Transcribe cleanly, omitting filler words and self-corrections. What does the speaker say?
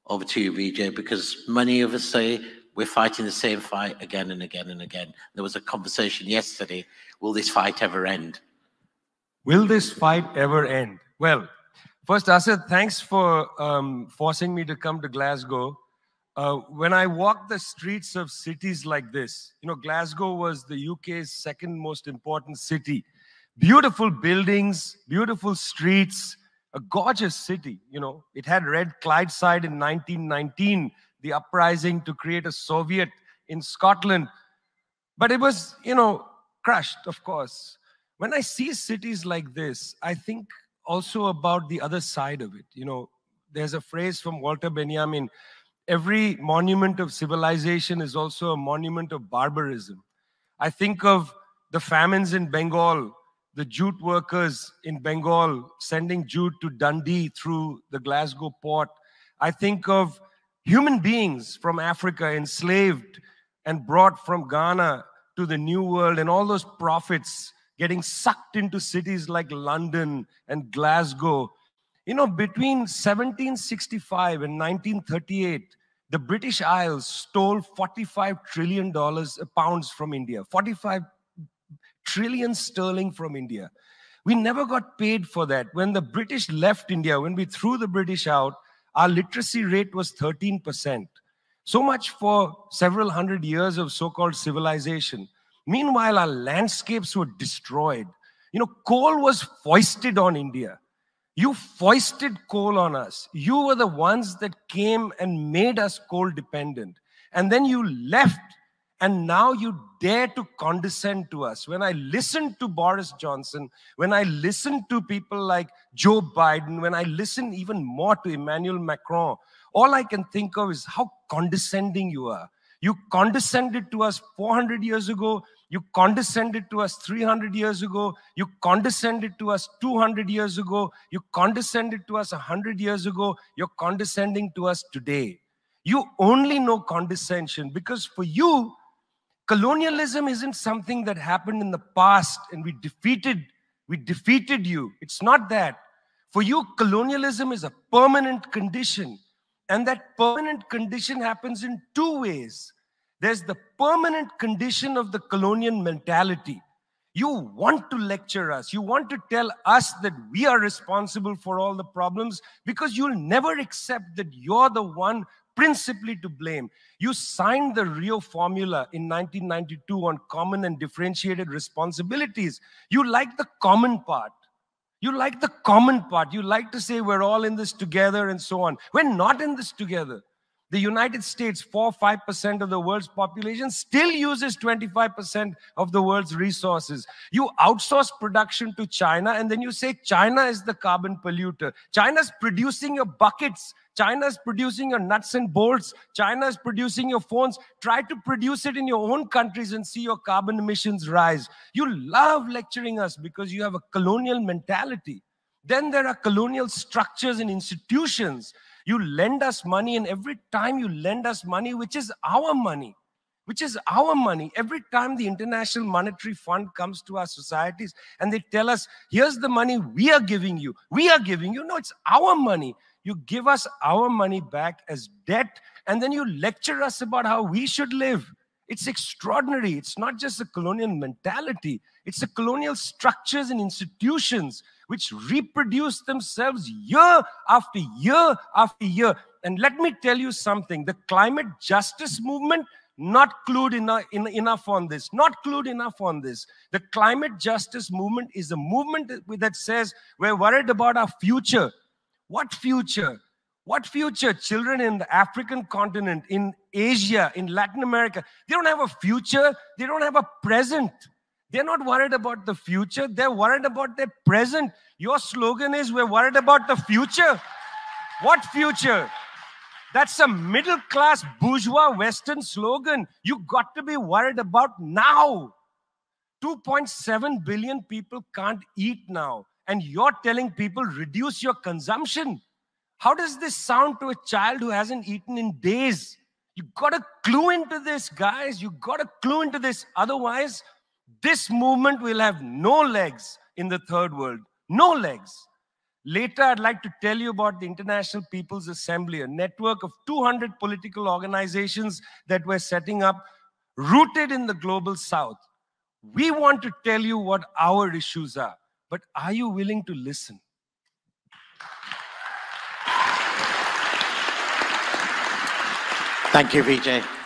Over to you, Vijay, because many of us say we're fighting the same fight again and again and again. There was a conversation yesterday, will this fight ever end? Will this fight ever end? Well, first, Asad, thanks for forcing me to come to Glasgow. When I walk the streets of cities like this, you know, Glasgow was the UK's second most important city. Beautiful buildings, beautiful streets, a gorgeous city. You know, it had Red Clydeside in 1919, the uprising to create a Soviet in Scotland. But it was, you know, crushed, of course. When I see cities like this, I think also about the other side of it. You know, there's a phrase from Walter Benjamin, every monument of civilization is also a monument of barbarism. I think of the famines in Bengal, the jute workers in Bengal sending jute to Dundee through the Glasgow port. I think of human beings from Africa enslaved and brought from Ghana to the New World, and all those prophets getting sucked into cities like London and Glasgow. You know, between 1765 and 1938, the British Isles stole $45 trillion pounds from India, 45 trillion sterling from India. We never got paid for that. When the British left India, when we threw the British out, our literacy rate was 13%. So much for several hundred years of so-called civilization. Meanwhile, our landscapes were destroyed. You know, coal was foisted on India. You foisted coal on us. You were the ones that came and made us coal dependent. And then you left, and now you dare to condescend to us. When I listen to Boris Johnson, when I listen to people like Joe Biden, when I listen even more to Emmanuel Macron, all I can think of is how condescending you are. You condescended to us 400 years ago. You condescended to us 300 years ago. You condescended to us 200 years ago. You condescended to us 100 years ago. You're condescending to us today. You only know condescension because for you, colonialism isn't something that happened in the past and we defeated you. It's not that. For you, colonialism is a permanent condition. And that permanent condition happens in two ways. There's the permanent condition of the colonial mentality. You want to lecture us. You want to tell us that we are responsible for all the problems because you'll never accept that you're the one principally to blame. You signed the Rio Formula in 1992 on common and differentiated responsibilities. You like the common part. You like the common part. You like to say we're all in this together and so on. We're not in this together. The United States, 4-5% of the world's population, still uses 25% of the world's resources. You outsource production to China, and then you say China is the carbon polluter. China's producing your buckets. China's producing your nuts and bolts. China's producing your phones. Try to produce it in your own countries and see your carbon emissions rise. You love lecturing us because you have a colonial mentality. Then there are colonial structures and institutions. You lend us money, and every time you lend us money, which is our money, every time the International Monetary Fund comes to our societies and they tell us, here's the money we are giving you. No, it's our money. You give us our money back as debt, and then you lecture us about how we should live. It's extraordinary. It's not just a colonial mentality. It's the colonial structures and institutions which reproduce themselves year after year after year. And let me tell you something. The climate justice movement, not clued enough on this. Not clued enough on this. The climate justice movement is a movement that says we're worried about our future. What future? What future? Children in the African continent, in Asia, in Latin America, they don't have a future. They don't have a present. They're not worried about the future. They're worried about their present. Your slogan is, we're worried about the future. What future? That's a middle-class bourgeois Western slogan. You got to be worried about now. 2.7 billion people can't eat now. And you're telling people, reduce your consumption. How does this sound to a child who hasn't eaten in days? You got to clue into this, guys. You got to clue into this. Otherwise, this movement will have no legs in the third world. No legs. Later, I'd like to tell you about the International People's Assembly, a network of 200 political organizations that we're setting up, rooted in the global South. We want to tell you what our issues are, but are you willing to listen? Thank you, Vijay.